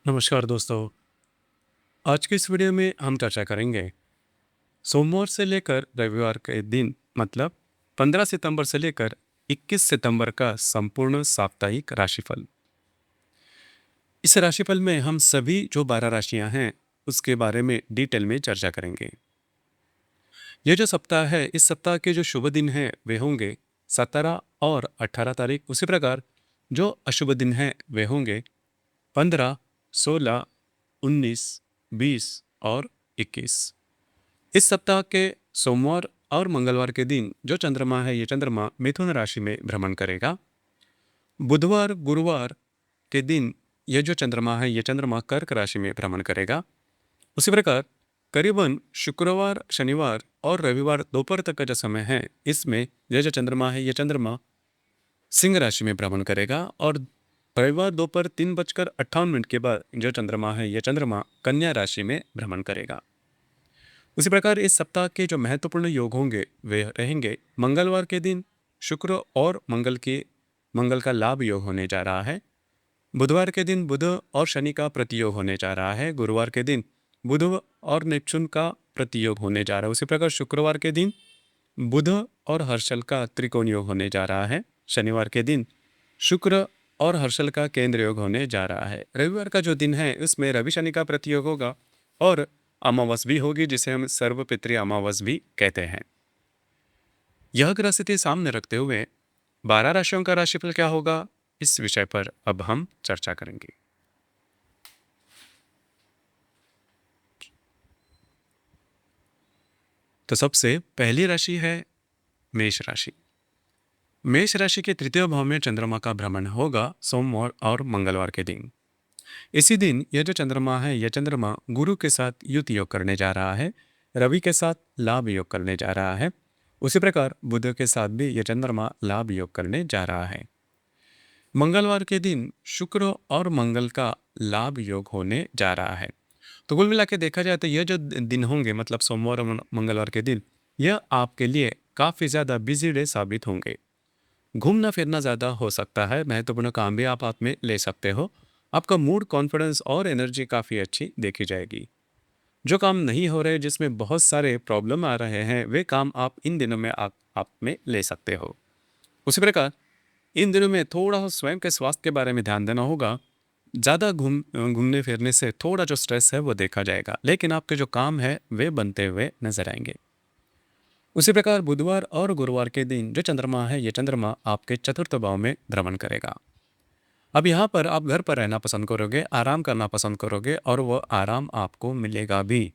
नमस्कार दोस्तों। आज की इस वीडियो में हम चर्चा करेंगे सोमवार से लेकर रविवार के दिन मतलब 15 सितंबर से लेकर 21 सितंबर का संपूर्ण साप्ताहिक राशिफल। इस राशिफल में हम सभी जो 12 राशियां हैं उसके बारे में डिटेल में चर्चा करेंगे। ये जो सप्ताह है, इस सप्ताह के जो शुभ दिन हैं वे होंगे 17 और 18 तारीख। उसी प्रकार जो अशुभ दिन हैं वे होंगे 15, 16, 19, 20 और 21। इस सप्ताह के सोमवार और मंगलवार के दिन जो चंद्रमा है, ये चंद्रमा मिथुन राशि में भ्रमण करेगा। बुधवार गुरुवार के दिन ये जो चंद्रमा है, ये चंद्रमा कर्क राशि में भ्रमण करेगा। उसी प्रकार करीबन शुक्रवार, शनिवार और रविवार दोपहर तक का जो समय है, इसमें यह जो चंद्रमा है, ये चंद्रमा सिंह राशि में भ्रमण करेगा। और रविवार दोपहर 3:58 के बाद जो चंद्रमा है, ये चंद्रमा कन्या राशि में भ्रमण करेगा। उसी प्रकार इस सप्ताह के जो महत्वपूर्ण योग होंगे वे रहेंगे मंगलवार के दिन शुक्र और मंगल का लाभ योग होने जा रहा है। बुधवार के दिन बुध और शनि का प्रतियोग होने जा रहा है। गुरुवार के दिन बुध और नेपचून का प्रतियोग होने जा रहा है। उसी प्रकार शुक्रवार के दिन बुध और हर्षल का त्रिकोण योग होने जा रहा है। शनिवार के दिन शुक्र और हर्षल का केंद्र योग होने जा रहा है। रविवार का जो दिन है उसमें रवि शनि का प्रतियोग होगा और अमावस भी होगी, जिसे हम सर्वपितृ अमावस भी कहते हैं। यह ग्रह स्थिति सामने रखते हुए 12 राशियों का राशिफल क्या होगा, इस विषय पर अब हम चर्चा करेंगे। तो सबसे पहली राशि है मेष राशि। मेष राशि के तृतीय भाव में चंद्रमा का भ्रमण होगा सोमवार और मंगलवार के दिन। इसी दिन यह जो चंद्रमा है, यह चंद्रमा गुरु के साथ युति योग करने जा रहा है, रवि के साथ लाभ योग करने जा रहा है। उसी प्रकार बुध के साथ भी यह चंद्रमा लाभ योग करने जा रहा है। मंगलवार के दिन शुक्र और मंगल का लाभ योग होने जा रहा है। तो कुल मिला के देखा जाए तो यह जो दिन होंगे मतलब सोमवार और मंगलवार के दिन, यह आपके लिए काफ़ी ज़्यादा बिजी डे साबित होंगे। घूमना फिरना ज़्यादा हो सकता है, महत्वपूर्ण काम भी आप हाथ में ले सकते हो। आपका मूड, कॉन्फिडेंस और एनर्जी काफ़ी अच्छी देखी जाएगी। जो काम नहीं हो रहे, जिसमें बहुत सारे प्रॉब्लम आ रहे हैं, वे काम आप इन दिनों में आप में ले सकते हो। उसी प्रकार इन दिनों में थोड़ा सा स्वयं के स्वास्थ्य के बारे में ध्यान देना होगा। ज़्यादा घूमने फिरने से थोड़ा जो स्ट्रेस है वो देखा जाएगा, लेकिन आपके जो काम है वे बनते हुए नजर आएंगे। उसी प्रकार बुधवार और गुरुवार के दिन जो चंद्रमा है, ये चंद्रमा आपके चतुर्थ भाव में भ्रमण करेगा। अब यहाँ पर आप घर पर रहना पसंद करोगे, आराम करना पसंद करोगे और वह आराम आपको मिलेगा भी।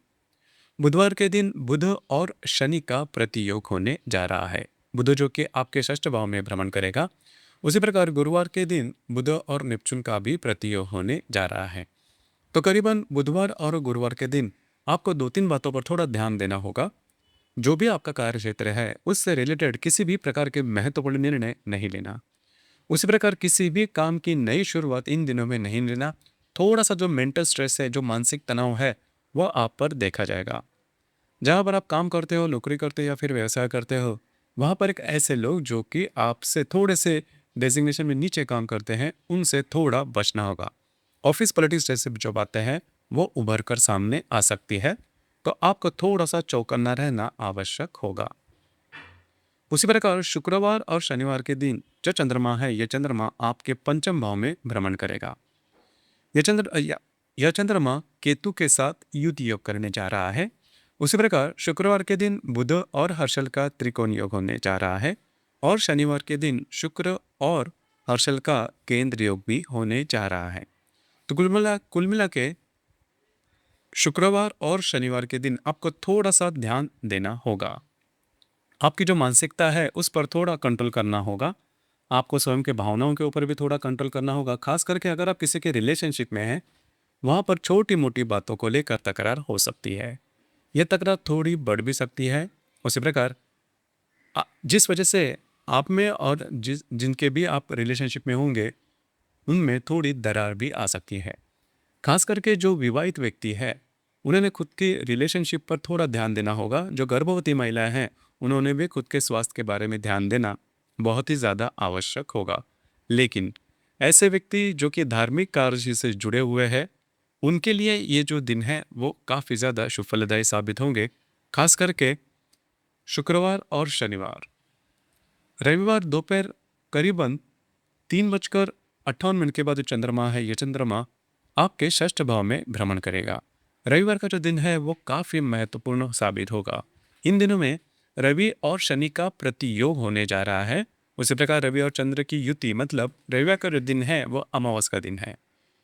बुधवार के दिन बुध और शनि का प्रतियोग होने जा रहा है। बुध जो कि आपके षष्ठ भाव में भ्रमण करेगा। उसी प्रकार गुरुवार के दिन बुध और नेपचून का भी प्रतियोग होने जा रहा है। तो करीबन बुधवार और गुरुवार के दिन आपको दो तीन बातों पर थोड़ा ध्यान देना होगा। जो भी आपका कार्य क्षेत्र है उससे रिलेटेड किसी भी प्रकार के महत्वपूर्ण निर्णय नहीं लेना। उसी प्रकार किसी भी काम की नई शुरुआत इन दिनों में नहीं लेना। थोड़ा सा जो मेंटल स्ट्रेस है, जो मानसिक तनाव है, वह आप पर देखा जाएगा। जहाँ पर आप काम करते हो, नौकरी करते हो या फिर व्यवसाय करते हो, वहाँ पर एक ऐसे लोग जो कि आपसे थोड़े से डेजिग्नेशन में नीचे काम करते हैं, उनसे थोड़ा बचना होगा। ऑफिस पॉलिटिक्स जैसे जो बातें हैं वो उभर कर सामने आ सकती है, तो आपको थोड़ा सा चौकन्ना रहना आवश्यक होगा। उसी प्रकार शुक्रवार और शनिवार के दिन जो चंद्रमा है, यह चंद्रमा आपके पंचम भाव में भ्रमण करेगा। यह यह चंद्रमा केतु के साथ युति योग करने जा रहा है। उसी प्रकार शुक्रवार के दिन बुध और हर्षल का त्रिकोण योग होने जा रहा है और शनिवार के दिन शुक्र और हर्षल का केंद्र योग भी होने जा रहा है। तो कुल मिला के शुक्रवार और शनिवार के दिन आपको थोड़ा सा ध्यान देना होगा। आपकी जो मानसिकता है उस पर थोड़ा कंट्रोल करना होगा। आपको स्वयं के भावनाओं के ऊपर भी थोड़ा कंट्रोल करना होगा। खास करके अगर आप किसी के रिलेशनशिप में हैं, वहाँ पर छोटी मोटी बातों को लेकर तकरार हो सकती है। यह तकरार थोड़ी बढ़ भी सकती है। उसी प्रकार जिस वजह से आप में और जिनके भी आप रिलेशनशिप में होंगे, उनमें थोड़ी दरार भी आ सकती है। खास करके जो विवाहित व्यक्ति है, उन्होंने खुद की रिलेशनशिप पर थोड़ा ध्यान देना होगा। जो गर्भवती महिलाएं हैं, उन्होंने भी खुद के स्वास्थ्य के बारे में ध्यान देना बहुत ही ज़्यादा आवश्यक होगा। लेकिन ऐसे व्यक्ति जो कि धार्मिक कार्य से जुड़े हुए हैं, उनके लिए ये जो दिन है वो काफ़ी ज़्यादा शुभ फलदायी साबित होंगे, खास करके शुक्रवार और शनिवार। रविवार दोपहर करीबन 3:58 के बाद जो चंद्रमा है, ये चंद्रमा आपके षष्ठ भाव में भ्रमण करेगा। रविवार का जो दिन है वो काफ़ी महत्वपूर्ण साबित होगा। इन दिनों में रवि और शनि का प्रतियोग होने जा रहा है। उसी प्रकार रवि और चंद्र की युति, मतलब रविवार का जो दिन है वो अमावस का दिन है।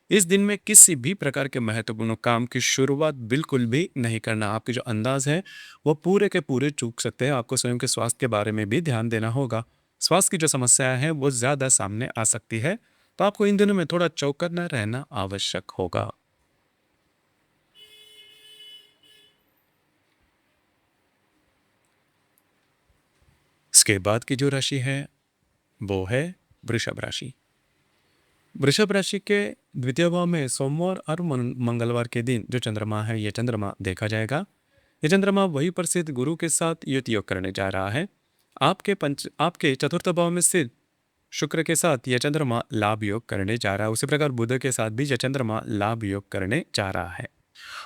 इस दिन में किसी भी प्रकार के महत्वपूर्ण काम की शुरुआत बिल्कुल भी नहीं करना। आपके जो अंदाज है वो पूरे के पूरे चूक सकते हैं। आपको स्वयं के स्वास्थ्य के बारे में भी ध्यान देना होगा। स्वास्थ्य की जो समस्या है वो ज़्यादा सामने आ सकती है, तो आपको इन दिनों में थोड़ा चौकन्ना रहना आवश्यक होगा। इसके बाद की जो राशि है वो है वृषभ राशि। वृषभ राशि के द्वितीय भाव में सोमवार और मंगलवार के दिन जो चंद्रमा है, ये चंद्रमा देखा जाएगा। ये चंद्रमा वही प्रसिद्ध गुरु के साथ युति योग करने जा रहा है। आपके चतुर्थ भाव में स्थित शुक्र के साथ यह चंद्रमा लाभ योग करने जा रहा है। उसी प्रकार बुध के साथ भी यह चंद्रमा लाभ योग करने जा रहा है।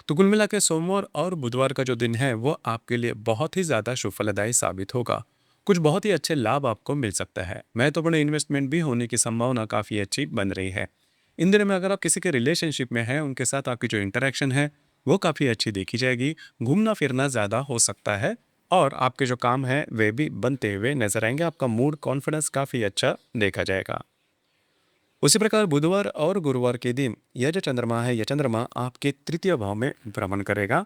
तो कुल मिला के सोमवार और बुधवार का जो दिन है वो आपके लिए बहुत ही ज़्यादा शुभ फलदायी साबित होगा। कुछ बहुत ही अच्छे लाभ आपको मिल सकता है। महत्वपूर्ण इन्वेस्टमेंट भी होने की संभावना काफ़ी अच्छी बन रही है। इन दिनों में अगर आप किसी के रिलेशनशिप में हैं, उनके साथ आपकी जो इंटरेक्शन है वो काफ़ी अच्छी देखी जाएगी। घूमना फिरना ज़्यादा हो सकता है और आपके जो काम हैं वे भी बनते हुए नजर आएंगे। आपका मूड कॉन्फिडेंस काफ़ी अच्छा देखा जाएगा। उसी प्रकार बुधवार और गुरुवार के दिन यह जो चंद्रमा है, यह चंद्रमा आपके तृतीय भाव में भ्रमण करेगा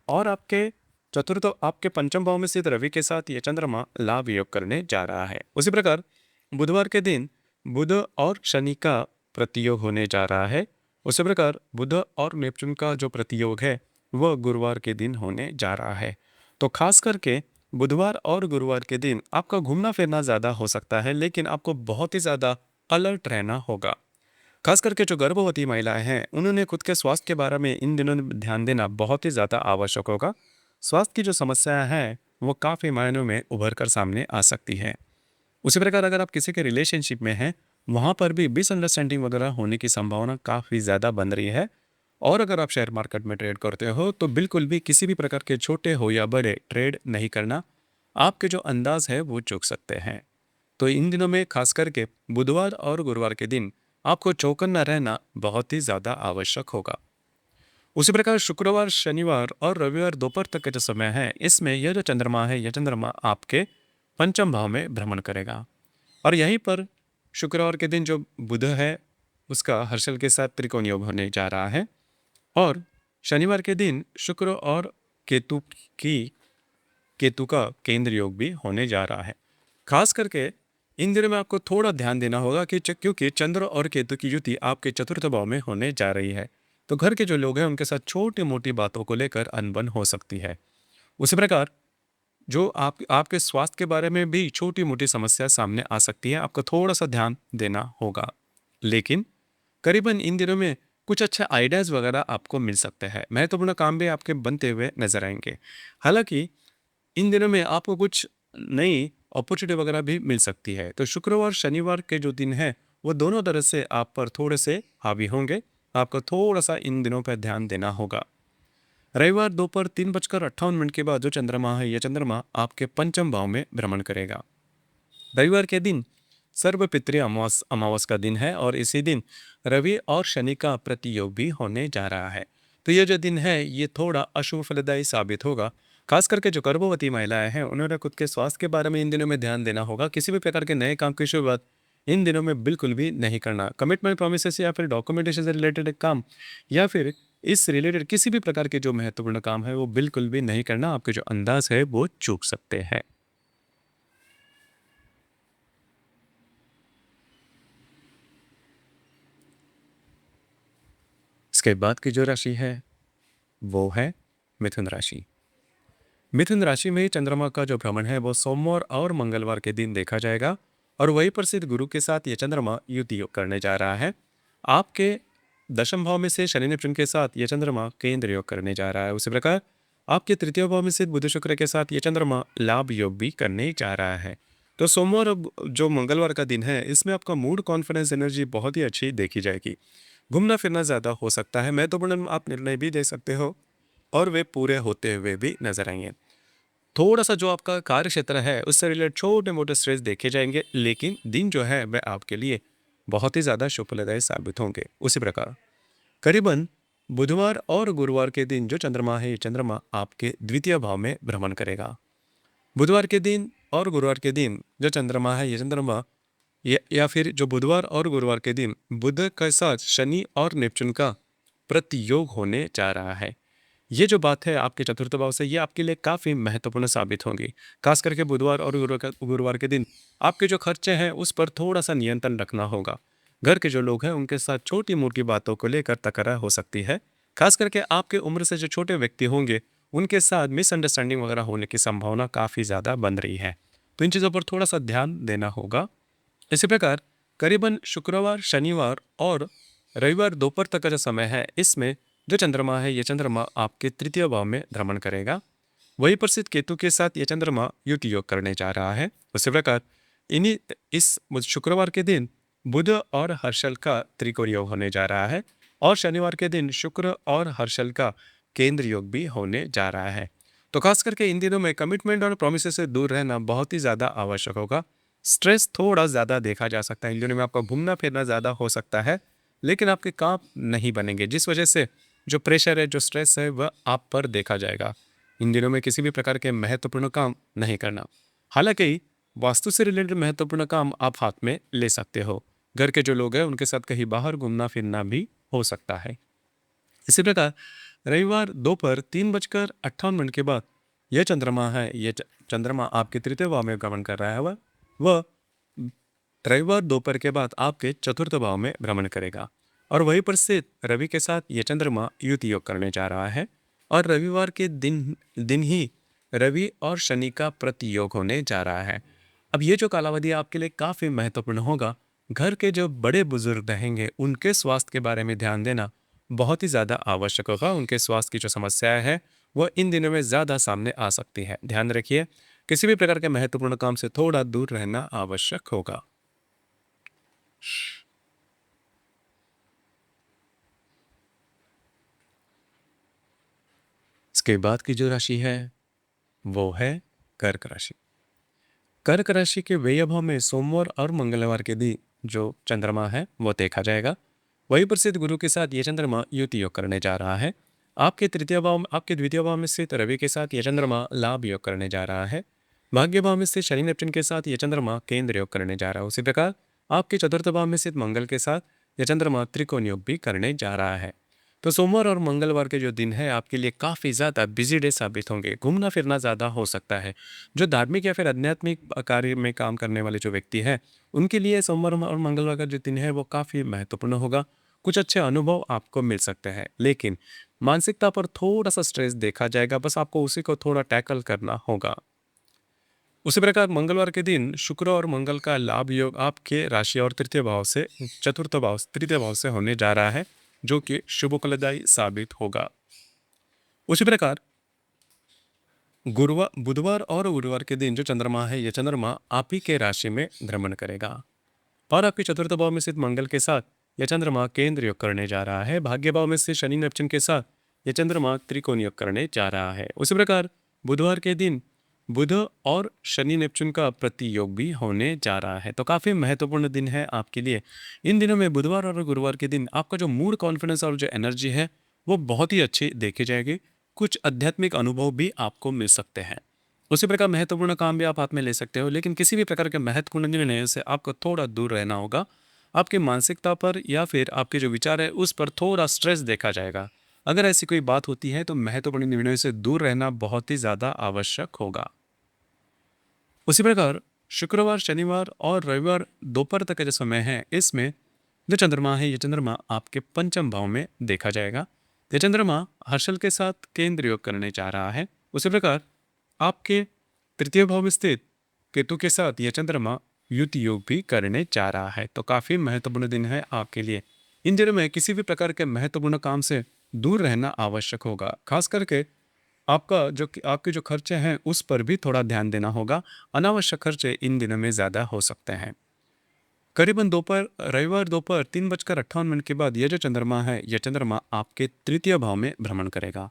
और आपके पंचम भाव में स्थित रवि के साथ यह चंद्रमा लाभ योग करने जा रहा है। उसी प्रकार बुधवार के दिन बुध और शनि का प्रतियोग होने जा रहा है। उसी प्रकार बुध और नेपच्यून का जो प्रतियोग है वह गुरुवार के दिन होने जा रहा है। तो खास करके बुधवार और गुरुवार के दिन आपका घूमना फिरना ज़्यादा हो सकता है, लेकिन आपको बहुत ही ज़्यादा अलर्ट रहना होगा। खास करके जो गर्भवती महिलाएं हैं, उन्होंने खुद के स्वास्थ्य के बारे में इन दिनों ध्यान देना बहुत ही ज़्यादा आवश्यक होगा। स्वास्थ्य की जो समस्याएं हैं वो काफ़ी मायनों में उभर कर सामने आ सकती है। उसी प्रकार अगर आप किसी के रिलेशनशिप में हैं, वहाँ पर भी मिसअंडरस्टैंडिंग वगैरह होने की संभावना काफ़ी ज़्यादा बन रही है। और अगर आप शेयर मार्केट में ट्रेड करते हो तो बिल्कुल भी किसी भी प्रकार के छोटे हो या बड़े ट्रेड नहीं करना। आपके जो अंदाज है वो चूक सकते हैं। तो इन दिनों में खास करके बुधवार और गुरुवार के दिन आपको चौकन्ना रहना बहुत ही ज़्यादा आवश्यक होगा। उसी प्रकार शुक्रवार, शनिवार और रविवार दोपहर तक का जो समय है, इसमें यह जो चंद्रमा है, यह चंद्रमा आपके पंचम भाव में भ्रमण करेगा और यहीं पर शुक्रवार के दिन जो बुध है उसका हर्षल के साथ त्रिकोण योग होने जा रहा है और शनिवार के दिन शुक्र और केतु की केतु का केंद्र योग भी होने जा रहा है। खास करके इन दिनों में आपको थोड़ा ध्यान देना होगा कि क्योंकि चंद्र और केतु की युति आपके चतुर्थ भाव में होने जा रही है, तो घर के जो लोग हैं उनके साथ छोटी मोटी बातों को लेकर अनबन हो सकती है। उसी प्रकार जो आपके स्वास्थ्य के बारे में भी छोटी मोटी समस्या सामने आ सकती है। आपको थोड़ा सा ध्यान देना होगा, लेकिन करीबन इन दिनों में कुछ अच्छे आइडियाज़ वगैरह आपको मिल सकते हैं। महत्वपूर्ण काम भी आपके बनते हुए नजर आएंगे। हालांकि इन दिनों में आपको कुछ नई अपॉर्चुनिटी वगैरह भी मिल सकती है। तो शुक्रवार शनिवार के जो दिन है वो दोनों तरह से आप पर थोड़े से हावी होंगे। आपको थोड़ा सा इन दिनों पर ध्यान देना होगा। रविवार दोपहर 3:58 के बाद जो चंद्रमा है, यह चंद्रमा आपके पंचम भाव में भ्रमण करेगा। रविवार के दिन सर्वपितृ अमावस का दिन है और इसी दिन रवि और शनि का प्रतियोग भी होने जा रहा है। तो ये जो दिन है ये थोड़ा अशुभ फलदायी साबित होगा। खास करके जो गर्भवती महिलाएं हैं उन्होंने खुद के स्वास्थ्य के बारे में इन दिनों में ध्यान देना होगा। किसी भी प्रकार के नए काम की शुरुआत इन दिनों में बिल्कुल भी नहीं करना। कमिटमेंट प्रोमिसेस या फिर डॉक्यूमेंटेशन से रिलेटेड काम या फिर इस रिलेटेड किसी भी प्रकार के जो महत्वपूर्ण काम है वो बिल्कुल भी नहीं करना। आपके जो अंदाज है वो चूक सकते हैं। इसके बाद की जो राशि है वो है मिथुन राशि। मिथुन राशि में चंद्रमा का जो भ्रमण है वो सोमवार और मंगलवार के दिन देखा जाएगा और वही प्रसिद्ध गुरु के साथ ये चंद्रमा युति योग करने जा रहा है। आपके दशम भाव में से शनि नेपच्यून के साथ ये चंद्रमा केंद्र योग करने जा रहा है। उसी प्रकार आपके तृतीय भाव में स्थित बुध शुक्र के साथ ये चंद्रमा लाभ योग भी करने जा रहा है। तो सोमवार जो मंगलवार का दिन है इसमें आपका मूड कॉन्फिडेंस एनर्जी बहुत ही अच्छी देखी जाएगी। घूमना फिरना ज़्यादा हो सकता है, महत्वपूर्ण आप निर्णय भी ले सकते हो और वे पूरे होते हुए भी नजर आएंगे। थोड़ा-सा जो आपका कार्य क्षेत्र है, उससे रिलेटेड छोटे-मोटे स्ट्रेस देखे जाएँगे, लेकिन दिन जो है वह आपके लिए बहुत ही ज़्यादा शुभप्रदायी साबित होंगे। उसी प्रकार करीबन बुधवार और गुरुवार के दिन जो चंद्रमा है, ये चंद्रमा आपके द्वितीय भाव में भ्रमण करेगा। बुधवार के दिन और गुरुवार के दिन जो चंद्रमा है, ये चंद्रमा या फिर जो बुधवार और गुरुवार के दिन बुध के साथ शनि और नेपच्यून का प्रतियोग होने जा रहा है। ये जो बात है आपके चतुर्थ भाव से, ये आपके लिए काफ़ी महत्वपूर्ण साबित होंगी। खास करके बुधवार और गुरुवार के दिन आपके जो खर्चे हैं उस पर थोड़ा सा नियंत्रण रखना होगा। घर के जो लोग हैं उनके साथ छोटी मोटी बातों को लेकर तकरार हो सकती है। खास करके आपके उम्र से जो छोटे व्यक्ति होंगे उनके साथ मिसअंडरस्टैंडिंग वगैरह होने की संभावना काफ़ी ज़्यादा बन रही है, तो इन चीज़ों पर थोड़ा सा ध्यान देना होगा। इसी प्रकार करीबन शुक्रवार, शनिवार और रविवार दोपहर तक का जो समय है, इसमें जो चंद्रमा है, ये चंद्रमा आपके तृतीय भाव में भ्रमण करेगा। वही पर स्थित केतु के साथ ये चंद्रमा युति योग करने जा रहा है। उसी प्रकार इन्हीं इस शुक्रवार के दिन बुध और हर्षल का त्रिकोण योग होने जा रहा है और शनिवार के दिन शुक्र और हर्षल का केंद्र योग भी होने जा रहा है। तो खास करके इन दिनों में कमिटमेंट और प्रोमिस से दूर रहना बहुत ही ज़्यादा आवश्यक होगा। स्ट्रेस थोड़ा ज़्यादा देखा जा सकता है इन दिनों में, आपका घूमना फिरना ज़्यादा हो सकता है, लेकिन आपके काम नहीं बनेंगे, जिस वजह से जो प्रेशर है, जो स्ट्रेस है, वह आप पर देखा जाएगा। इन दिनों में किसी भी प्रकार के महत्वपूर्ण काम नहीं करना। हालांकि वास्तु से रिलेटेड महत्वपूर्ण काम आप हाथ में ले सकते हो। घर के जो लोग हैं उनके साथ कहीं बाहर घूमना फिरना भी हो सकता है। इसी प्रकार रविवार दोपहर 3:58 के बाद यह चंद्रमा है, ये चंद्रमा आपके तृतीय भाव में भ्रमण कर रहा है। वह रविवार दोपहर के बाद आपके चतुर्थ भाव में भ्रमण करेगा और वहीं पर स्थित रवि के साथ यह चंद्रमा युति योग करने जा रहा है और रविवार के दिन ही रवि और शनि का प्रतियोग होने जा रहा है। अब ये जो कालावधि आपके लिए काफ़ी महत्वपूर्ण होगा। घर के जो बड़े बुजुर्ग रहेंगे उनके स्वास्थ्य के बारे में ध्यान देना बहुत ही ज़्यादा आवश्यक होगा। उनके स्वास्थ्य की जो समस्याएं हैं वह इन दिनों में ज़्यादा सामने आ सकती है। ध्यान रखिए, किसी भी प्रकार के महत्वपूर्ण काम से थोड़ा दूर रहना आवश्यक होगा। इसके बाद की जो राशि है वो है कर्क राशि। कर्क राशि के व्यय भाव में सोमवार और मंगलवार के दिन जो चंद्रमा है वो देखा जाएगा। वही प्रसिद्ध गुरु के साथ ये चंद्रमा युति योग करने जा रहा है। आपके द्वितीय भाव में स्थित रवि के साथ ये चंद्रमा लाभ योग करने जा रहा है। भाग्य भाव में स्थित शनि नेपच्यून के साथ ये चंद्रमा केंद्र योग करने जा रहा है। उसी प्रकार आपके चतुर्थ भाव में स्थित मंगल के साथ यह चंद्रमा त्रिकोण योग भी करने जा रहा है। तो सोमवार और मंगलवार के जो दिन है आपके लिए काफ़ी ज़्यादा बिजी डे साबित होंगे। घूमना फिरना ज़्यादा हो सकता है। जो धार्मिक या फिर आध्यात्मिक कार्य में काम करने वाले जो व्यक्ति हैं उनके लिए सोमवार और मंगलवार का जो दिन है वो काफ़ी महत्वपूर्ण होगा। कुछ अच्छे अनुभव आपको मिल सकते हैं, लेकिन मानसिकता पर थोड़ा सा स्ट्रेस देखा जाएगा। बस आपको उसी को थोड़ा टैकल करना होगा। उसी प्रकार मंगलवार के दिन शुक्र और मंगल का लाभ योग आपके राशि और तृतीय भाव से होने जा रहा है, जो कि शुभ फलदायी साबित होगा। उसी प्रकार बुधवार और गुरुवार के दिन जो चंद्रमा है, यह चंद्रमा आप ही के राशि में भ्रमण करेगा और आपके चतुर्थ भाव में स्थित मंगल के साथ यह चंद्रमा केंद्र योग करने जा रहा है। भाग्य भाव में स्थित शनि नेपच्यून के साथ यह चंद्रमा त्रिकोण योग करने जा रहा है। उसी प्रकार बुधवार के दिन बुध और शनि नेपच्यून का प्रतियोग भी होने जा रहा है। तो काफ़ी महत्वपूर्ण दिन है आपके लिए। इन दिनों में बुधवार और गुरुवार के दिन आपका जो मूड, कॉन्फिडेंस और जो एनर्जी है वो बहुत ही अच्छी देखी जाएगी। कुछ आध्यात्मिक अनुभव भी आपको मिल सकते हैं। उसी प्रकार महत्वपूर्ण काम भी आप हाथ में ले सकते हो, लेकिन किसी भी प्रकार के महत्वपूर्ण निर्णय से आपको थोड़ा दूर रहना होगा। आपकी मानसिकता पर या फिर आपके जो विचार है उस पर थोड़ा स्ट्रेस देखा जाएगा। अगर ऐसी कोई बात होती है तो महत्वपूर्ण निर्णयों से दूर रहना बहुत ही ज़्यादा आवश्यक होगा। उसी प्रकार शुक्रवार, शनिवार और रविवार दोपहर तक का जो समय है, इसमें जो चंद्रमा है, ये चंद्रमा आपके पंचम भाव में देखा जाएगा। ये चंद्रमा हर्षल के साथ केंद्र योग करने जा रहा है। उसी प्रकार आपके तृतीय भाव में स्थित केतु के साथ यह चंद्रमा युति योग भी करने जा रहा है। तो काफ़ी महत्वपूर्ण दिन है आपके लिए। इन दिनों में किसी भी प्रकार के महत्वपूर्ण काम से दूर रहना आवश्यक होगा। खास करके आपके जो खर्चे हैं उस पर भी थोड़ा ध्यान देना होगा। अनावश्यक खर्चे इन दिनों में ज़्यादा हो सकते हैं। करीबन दोपहर रविवार दोपहर 3:58 के बाद ये जो चंद्रमा है, ये चंद्रमा आपके तृतीय भाव में भ्रमण करेगा।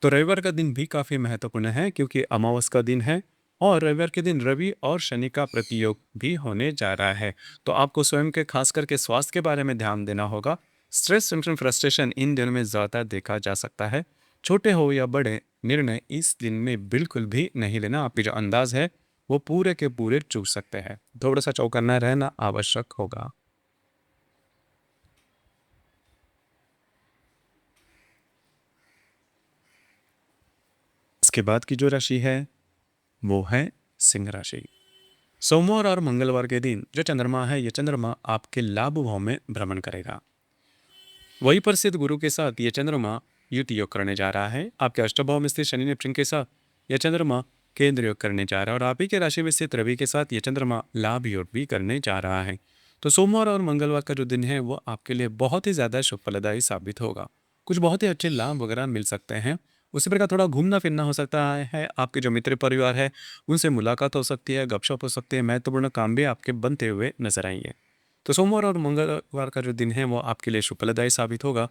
तो रविवार का दिन भी काफ़ी महत्वपूर्ण है क्योंकि अमावस का दिन है और रविवार के दिन रवि और शनि का प्रतियोग भी होने जा रहा है। तो आपको स्वयं के खास करके स्वास्थ्य के बारे में ध्यान देना होगा। स्ट्रेस, टेंशन, फ्रस्ट्रेशन इन दिनों में ज़्यादा देखा जा सकता है। छोटे हो या बड़े निर्णय इस दिन में बिल्कुल भी नहीं लेना। आपकी जो अंदाज है वो पूरे के पूरे चूक सकते हैं। थोड़ा सा चौकन्ना रहना आवश्यक होगा। इसके बाद की जो राशि है वो है सिंह राशि। सोमवार और मंगलवार के दिन जो चंद्रमा है, ये चंद्रमा आपके लाभ भाव में भ्रमण करेगा। वहीं पर स्थित गुरु के साथ ये चंद्रमा युति योग करने जा रहा है। आपके अष्टम भाव में स्थित शनि नेपच्यून के साथ यह चंद्रमा केंद्र योग करने जा रहा है और आप ही के राशि में स्थित रवि के साथ ये चंद्रमा लाभ योग भी करने जा रहा है। तो सोमवार और मंगलवार का जो दिन है वो आपके लिए बहुत ही ज़्यादा शुभ फलदायी साबित होगा। कुछ बहुत ही अच्छे लाभ वगैरह मिल सकते हैं। उसी प्रकार थोड़ा घूमना फिरना हो सकता है। आपके जो मित्र परिवार है उनसे मुलाकात हो सकती है, गपशप हो सकती है। महत्वपूर्ण काम भी आपके बनते हुए नजर आएंगे। तो सोमवार और मंगलवार का जो दिन है वो आपके लिए शुभ फलदायी साबित होगा।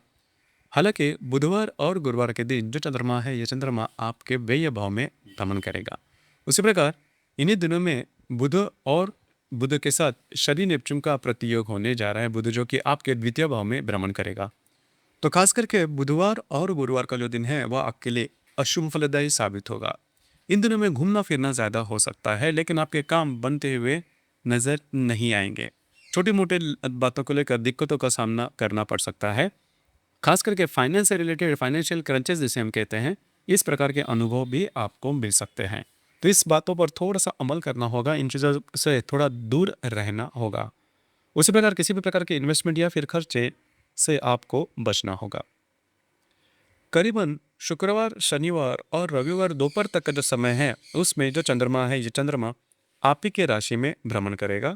हालांकि बुधवार और गुरुवार के दिन जो चंद्रमा है, ये चंद्रमा आपके व्यय भाव में भ्रमण करेगा। उसी प्रकार इन्हीं दिनों में बुध के साथ शनि नेपच्यून का प्रतियोग होने जा रहा है। बुध जो कि आपके द्वितीय भाव में भ्रमण करेगा। तो खास करके बुधवार और गुरुवार का जो दिन है वह आपके लिए अशुभ फलदायी साबित होगा। इन दिनों में घूमना फिरना ज़्यादा हो सकता है लेकिन आपके काम बनते हुए नज़र नहीं आएंगे। छोटी मोटी बातों को लेकर दिक्कतों का सामना करना पड़ सकता है। खास करके फाइनेंस से रिलेटेड फाइनेंशियल क्रंचेस जिसे हम कहते हैं, इस प्रकार के अनुभव भी आपको मिल सकते हैं। तो इस बातों पर थोड़ा सा अमल करना होगा। इन चीज़ों से थोड़ा दूर रहना होगा। उसी प्रकार किसी भी प्रकार के इन्वेस्टमेंट या फिर खर्चे से आपको बचना होगा। करीबन शुक्रवार, शनिवार और रविवार दोपहर तक का जो समय है उसमें जो चंद्रमा है, ये चंद्रमा आप ही के राशि में भ्रमण करेगा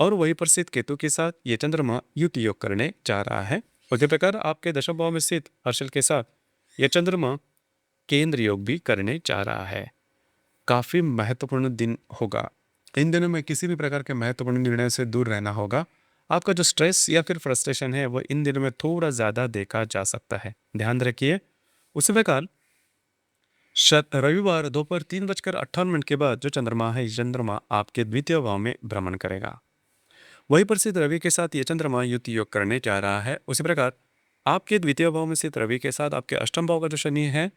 और वही पर स्थित केतु के साथ ये चंद्रमा युति योग करने जा रहा है। उसी प्रकार आपके दशम भाव में स्थित हर्षल के साथ यह चंद्रमा केंद्र योग भी करने जा रहा है। काफी महत्वपूर्ण दिन होगा। इन दिनों में किसी भी प्रकार के महत्वपूर्ण निर्णय से दूर रहना होगा। आपका जो स्ट्रेस या फिर फ्रस्ट्रेशन है वो इन दिनों में थोड़ा ज्यादा देखा जा सकता है, ध्यान रखिए। उसी प्रकार रविवार दोपहर 3:58 के बाद जो चंद्रमा है, चंद्रमा आपके द्वितीय भाव में भ्रमण करेगा। वहीं पर स्थित रवि के साथ ये चंद्रमा युति योग करने जा रहा है। उसी प्रकार आपके द्वितीय भाव में स्थित रवि के साथ आपके अष्टम भाव का जो शनि है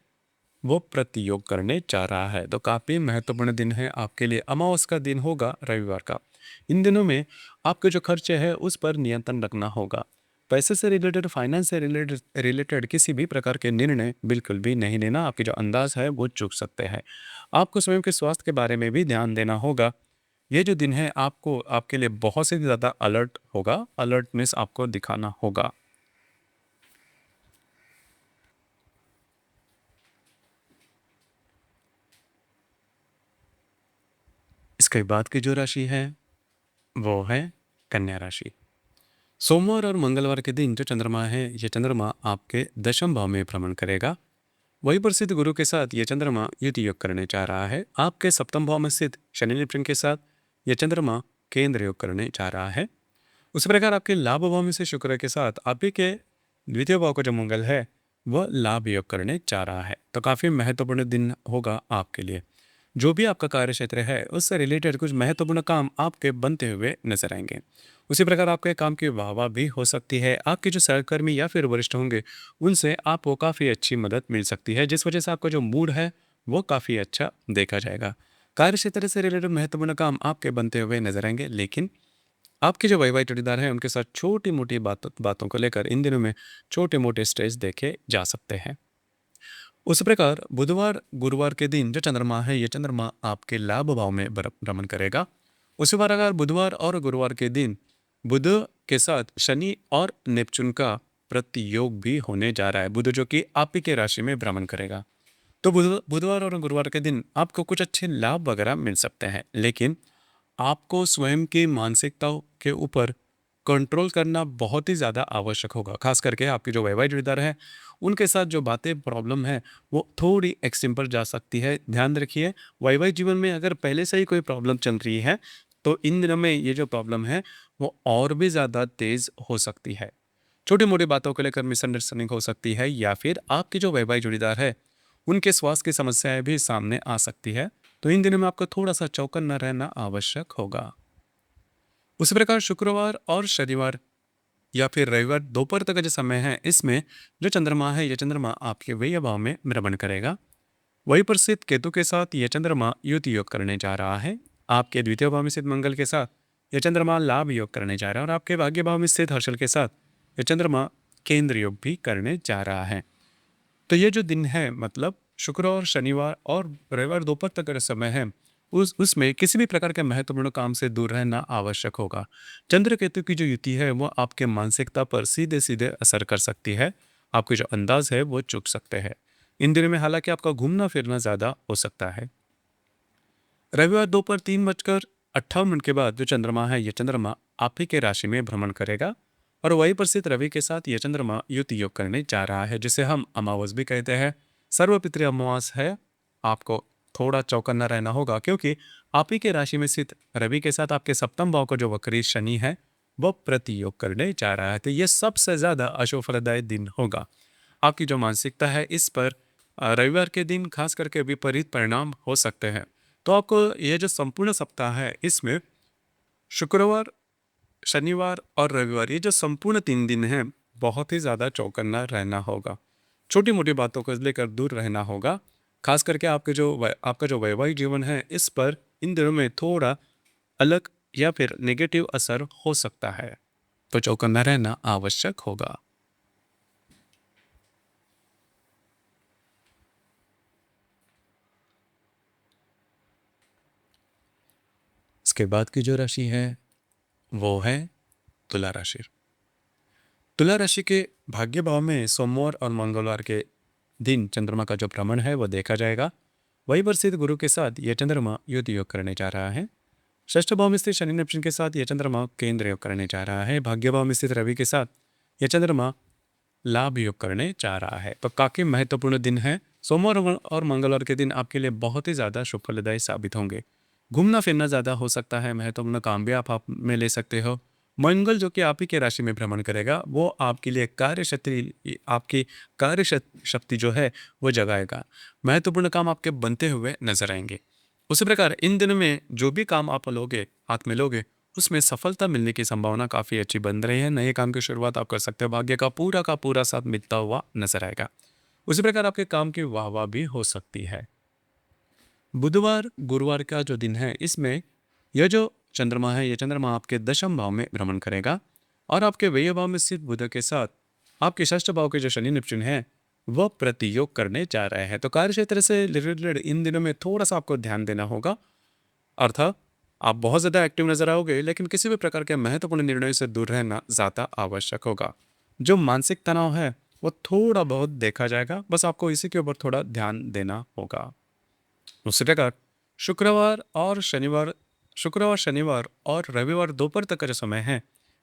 वो प्रतियोग करने जा रहा है। तो काफी महत्वपूर्ण दिन है आपके लिए। अमावस का दिन होगा रविवार का। इन दिनों में आपके जो खर्चे हैं उस पर नियंत्रण रखना होगा। पैसे से रिलेटेड, फाइनेंस से रिलेटेड किसी भी प्रकार के निर्णय बिल्कुल भी नहीं लेना। आपके जो अंदाज है वो चूक सकते हैं। आपको स्वयं के स्वास्थ्य के बारे में भी ध्यान देना होगा। ये जो दिन है आपको आपके लिए बहुत से ज़्यादा अलर्ट होगा। अलर्टनेस आपको दिखाना होगा। इसके बाद की जो राशि है वो है कन्या राशि। सोमवार और मंगलवार के दिन जो चंद्रमा है, ये चंद्रमा आपके दशम भाव में भ्रमण करेगा। वही पर स्थित गुरु के साथ ये चंद्रमा युति योग करने जा रहा है। आपके सप्तम भाव में स्थित शनि नेपच्यून के साथ ये चंद्रमा केंद्र योग करने जा रहा है। उसी प्रकार आपके लाभ भाव में से शुक्र के साथ आप ही के द्वितीय भाव का जो मंगल है वह लाभ योग करने जा रहा है। तो काफ़ी महत्वपूर्ण दिन होगा आपके लिए। जो भी आपका कार्य क्षेत्र है उससे रिलेटेड कुछ महत्वपूर्ण काम आपके बनते हुए नजर आएंगे। उसी प्रकार आपके काम की वाहवाह भी हो सकती है। आपके जो सहकर्मी या फिर वरिष्ठ होंगे उनसे आपको काफ़ी अच्छी मदद मिल सकती है, जिस वजह से आपका जो मूड है वो काफ़ी अच्छा देखा जाएगा। कार्य क्षेत्र से रिलेटेड महत्वपूर्ण काम आपके बनते हुए नजर आएंगे, लेकिन आपके जो वैवाहिक जोड़ीदार हैं उनके साथ छोटी मोटी बातों को लेकर इन दिनों में छोटे मोटे स्ट्रेस देखे जा सकते हैं। उस प्रकार बुधवार गुरुवार के दिन जो चंद्रमा है, ये चंद्रमा आपके लाभ भाव में भ्रमण करेगा। उसी प्रकार बुधवार और गुरुवार के दिन बुध के साथ शनि और नेपच्यून का प्रतियोग भी होने जा रहा है। बुध जो कि आप ही के राशि में भ्रमण करेगा। तो बुधवार और गुरुवार के दिन आपको कुछ अच्छे लाभ वगैरह मिल सकते हैं, लेकिन आपको स्वयं की मानसिकताओं के ऊपर कंट्रोल करना बहुत ही ज़्यादा आवश्यक होगा। खास करके आपके जो वैवाहिक जोड़ीदार है उनके साथ जो बातें प्रॉब्लम है वो थोड़ी एक्सट्रीम पर जा सकती है। ध्यान रखिए, वैवाहिक जीवन में अगर पहले से ही कोई प्रॉब्लम चल रही है तो इन दिनों में ये जो प्रॉब्लम है वो और भी ज़्यादा तेज़ हो सकती है। छोटी-मोटी बातों को लेकर मिसअंडरस्टैंडिंग हो सकती है या फिर आपके जो वैवाहिक जोड़ीदार है, उनके स्वास्थ्य की समस्याएँ भी सामने आ सकती है। तो इन दिनों में आपको थोड़ा-सा चौकन्ना रहना आवश्यक होगा। उसी प्रकार शुक्रवार और शनिवार या फिर रविवार दोपहर तक का जो समय है, इसमें जो चंद्रमा है, ये चंद्रमा आपके व्यय भाव में भ्रमण करेगा। वहीं पर स्थित केतु के साथ ये चंद्रमा युति योग करने जा रहा है। आपके द्वितीय भाव में स्थित मंगल के साथ ये चंद्रमा लाभ योग करने जा रहा है और आपके भाग्य भाव में स्थित हर्षल के साथ ये चंद्रमा केंद्र योग भी करने जा रहा है। तो ये जो दिन है, मतलब शुक्रवार, शनिवार और रविवार दोपहर तक का समय है, उसमें किसी भी प्रकार के महत्वपूर्ण काम से दूर रहना आवश्यक होगा। चंद्र केतु की जो युति है वो आपके मानसिकता पर सीधे सीधे असर कर सकती है। आपके जो अंदाज है वो चूक सकते हैं। इन दिनों में हालांकि आपका घूमना फिरना ज्यादा हो सकता है। रविवार दोपहर 3:58 के बाद जो चंद्रमा है, ये चंद्रमा आप ही के राशि में भ्रमण करेगा और वही पर स्थित रवि के साथ ये चंद्रमा युति योग करने जा रहा है, जिसे हम अमावस भी कहते हैं। सर्वपितृ अमावस है। आपको थोड़ा चौकन्ना रहना होगा क्योंकि आप ही के राशि में स्थित रवि के साथ आपके सप्तम भाव का जो वक्री शनि है वो प्रति योग करने जा रहा है। तो ये सबसे ज्यादा अशुभदायक दिन होगा। आपकी जो मानसिकता है इस पर रविवार के दिन खास करके विपरीत परिणाम हो सकते हैं। तो आपको ये जो संपूर्ण सप्ताह है, इसमें शुक्रवार, शनिवार और रविवार, ये जो संपूर्ण 3 दिन हैं, बहुत ही ज़्यादा चौकन्ना रहना होगा। छोटी मोटी बातों को लेकर दूर रहना होगा। खास करके आपका जो वैवाहिक जीवन है, इस पर इन दिनों में थोड़ा अलग या फिर नेगेटिव असर हो सकता है। तो चौकन्ना रहना आवश्यक होगा। इसके बाद की जो राशि है वो है तुला राशि। तुला राशि के भाग्य भाव में सोमवार और मंगलवार के दिन चंद्रमा का जो भ्रमण है वो देखा जाएगा। वही पर स्थित गुरु के साथ यह चंद्रमा युति योग करने जा रहा है। षष्ठ भाव में स्थित शनि नेपच्यून के साथ यह चंद्रमा केंद्र योग करने जा रहा है। भाग्य भाव में स्थित रवि के साथ यह चंद्रमा लाभ योग करने जा रहा है। तो काफी महत्वपूर्ण दिन है। सोमवार और मंगलवार के दिन आपके लिए बहुत ही ज्यादा शुभ फलदायी साबित होंगे। घूमना फिरना ज्यादा हो सकता है। महत्वपूर्ण काम भी आप में ले सकते हो। मंगल जो कि आप ही के राशि में भ्रमण करेगा, वो आपके लिए आपकी शक्ति जो है वो जगाएगा। महत्वपूर्ण काम आपके बनते हुए नजर आएंगे। उसी प्रकार इन दिनों में जो भी काम आप लोगे, हाथ में लोगे, उसमें सफलता मिलने की संभावना काफी अच्छी बन रही है। नए काम की शुरुआत आप कर सकते हो। भाग्य का पूरा साथ मिलता हुआ नजर आएगा। उसी प्रकार आपके काम की वाहवाह भी हो सकती है। बुधवार गुरुवार का जो दिन है, इसमें यह जो चंद्रमा है, यह चंद्रमा आपके दशम भाव में भ्रमण करेगा और आपके व्यय भाव में स्थित बुध के साथ आपके षष्ठ भाव के जो शनि निपचुन है वह प्रतियोग करने जा रहे हैं। तो कार्य क्षेत्र से रिलेटेड इन दिनों में थोड़ा सा आपको ध्यान देना होगा। अर्थात आप बहुत ज़्यादा एक्टिव नजर आओगे, लेकिन किसी भी प्रकार के महत्वपूर्ण निर्णय से दूर रहना ज़्यादा आवश्यक होगा। जो मानसिक तनाव है वो थोड़ा बहुत देखा जाएगा। बस आपको इसी के ऊपर थोड़ा ध्यान देना होगा। दूसरी प्रकार शुक्रवार शनिवार और रविवार दोपहर तक का जो समय है,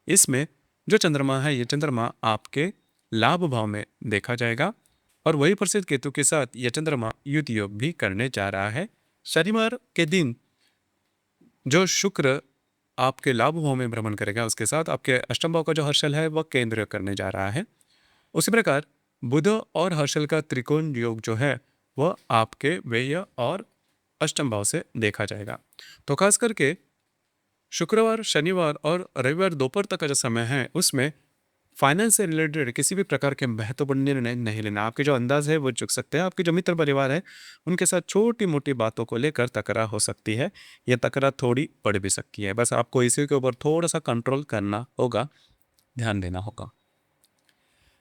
इसमें जो चंद्रमा है, ये चंद्रमा आपके लाभ भाव में देखा जाएगा और वही प्रसिद्ध केतु के साथ यह चंद्रमा युति योग भी करने जा रहा है। शनिवार के दिन जो शुक्र आपके लाभ भाव में भ्रमण करेगा, उसके साथ आपके अष्टम भाव का जो हर्षल है वह केंद्र करने जा रहा है। उसी प्रकार बुध और हर्षल का त्रिकोण योग जो है वह आपके व्यय और अष्टम भाव से देखा जाएगा। तो खास करके शुक्रवार, शनिवार और रविवार दोपहर तक का जो समय है, उसमें फाइनेंस से रिलेटेड किसी भी प्रकार के महत्वपूर्ण निर्णय नहीं लेना। आपके जो अंदाज है वो चुक सकते हैं। आपके जो मित्र परिवार है उनके साथ छोटी मोटी बातों को लेकर तकरार हो सकती है। यह तकरार थोड़ी बढ़ भी सकती है। बस आपको इसी के ऊपर थोड़ा सा कंट्रोल करना होगा, ध्यान देना होगा।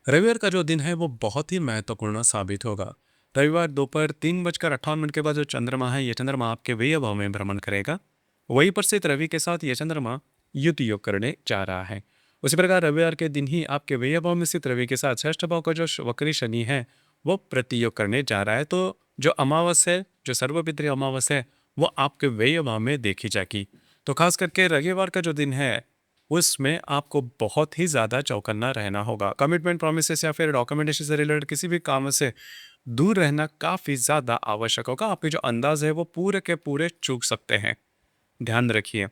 रविवार का जो दिन है वो बहुत ही महत्वपूर्ण साबित होगा। रविवार दोपहर 3:58 के बाद जो चंद्रमा है, ये चंद्रमा आपके व्यय भाव में भ्रमण करेगा। वहीं पर स्थित रवि के साथ यह चंद्रमा युति योग करने जा रहा है। उसी प्रकार रविवार के दिन ही आपके व्यय भाव में स्थित रवि के साथ षष्ठ भाव का जो वक्री शनि है वो प्रतियोग करने जा रहा है। तो जो अमावस है, जो सर्वपितृ अमावस है, वो आपके व्यय भाव में देखी जाएगी। तो खास करके रविवार का जो दिन है उसमें आपको बहुत ही ज़्यादा चौकन्ना रहना होगा। कमिटमेंट प्रोमिसेस या फिर डॉक्यूमेंटेशन से रिलेटेड किसी भी काम से दूर रहना काफ़ी ज़्यादा आवश्यक होगा। आपके जो अंदाज है वो पूरे के पूरे चूक सकते हैं। ध्यान रखिए,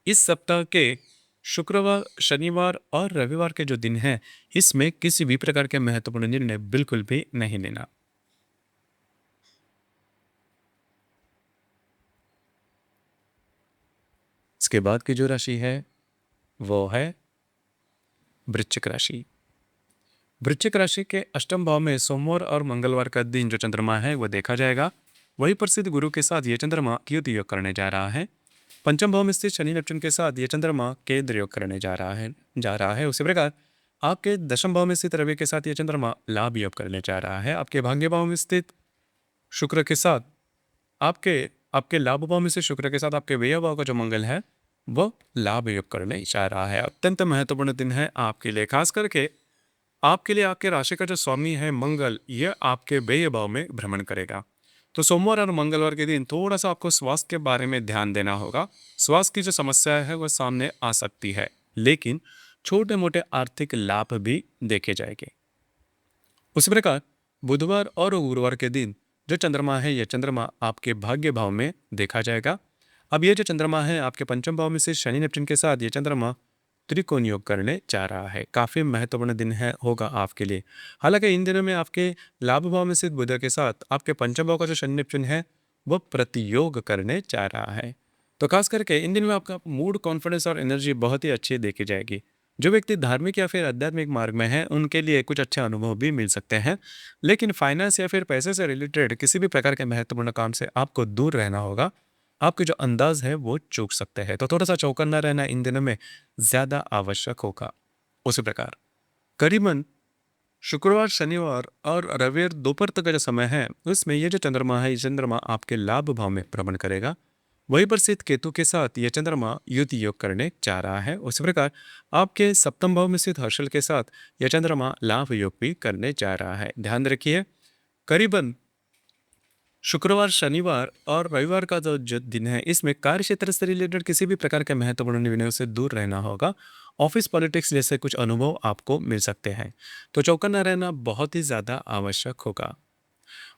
इस सप्ताह के शुक्रवार, शनिवार और रविवार के जो दिन हैं, इसमें किसी भी प्रकार के महत्वपूर्ण निर्णय बिल्कुल भी नहीं लेना। इसके बाद की जो राशि है, वो है वृश्चिक राशि। वृश्चिक राशि के अष्टम भाव में सोमवार और मंगलवार का दिन जो चंद्रमा है वो देखा जाएगा। वही प्रसिद्ध गुरु के साथ ये चंद्रमा युति योग करने जा रहा है। पंचम भाव में स्थित शनि नेपच्यून के साथ ये चंद्रमा केंद्र योग करने जा रहा है। उसी प्रकार आपके दशम भाव में स्थित रवि के साथ ये चंद्रमा लाभ योग करने जा रहा है। आपके भाग्य भाव में स्थित शुक्र के साथ आपके आपके लाभ भाव में से शुक्र के साथ आपके व्यय भाव का जो मंगल है वो लाभ योग करने जा रहा है। अत्यंत महत्वपूर्ण दिन है आपके लिए, खास करके आपके लिए। आपके राशि का जो स्वामी है मंगल, यह आपके व्यय भाव में भ्रमण करेगा। तो सोमवार और मंगलवार के दिन थोड़ा सा आपको स्वास्थ्य के बारे में ध्यान देना होगा। स्वास्थ्य की जो समस्या है वह सामने आ सकती है, लेकिन छोटे मोटे आर्थिक लाभ भी देखे जाएंगे। उसी प्रकार बुधवार और गुरुवार के दिन जो चंद्रमा है यह चंद्रमा आपके भाग्य भाव में देखा जाएगा। अब ये जो चंद्रमा है आपके पंचम भाव में से शनि नेपच्यून के साथ ये चंद्रमा त्रिकोण योग करने जा रहा है। काफी महत्वपूर्ण दिन है होगा आपके लिए। हालांकि इन दिनों में आपके लाभ भाव में स्थित बुध के साथ आपके पंचम भाव का जो शनि नेपच्यून है वह प्रतियोग करने जा रहा है। तो खास करके इन दिनों में आपका मूड, कॉन्फिडेंस और एनर्जी बहुत ही अच्छी देखी जाएगी। जो व्यक्ति धार्मिक या फिर आध्यात्मिक मार्ग में है उनके लिए कुछ अच्छे अनुभव भी मिल सकते हैं, लेकिन फाइनेंस या फिर पैसे से रिलेटेड किसी भी प्रकार के महत्वपूर्ण काम से आपको दूर रहना होगा। आपके जो अंदाज है वो चूक सकते हैं, तो थोड़ा सा चौकन्ना रहना इन दिनों में ज़्यादा आवश्यक होगा। उसी प्रकार करीबन शुक्रवार, शनिवार और रविवार दोपहर तक का जो समय है उसमें ये जो चंद्रमा है ये चंद्रमा आपके लाभ भाव में भ्रमण करेगा। वहीं पर स्थित केतु के साथ यह चंद्रमा युति योग करने जा रहा है। उसी प्रकार आपके सप्तम भाव में स्थित हर्षल के साथ यह चंद्रमा लाभ योग भी करने जा रहा है। ध्यान रखिए, करीबन शुक्रवार, शनिवार और रविवार का जो दिन है इसमें कार्य क्षेत्र से रिलेटेड किसी भी प्रकार के महत्वपूर्ण निर्णयों से दूर रहना होगा। ऑफिस पॉलिटिक्स जैसे कुछ अनुभव आपको मिल सकते हैं, तो चौकन्ना रहना बहुत ही ज़्यादा आवश्यक होगा।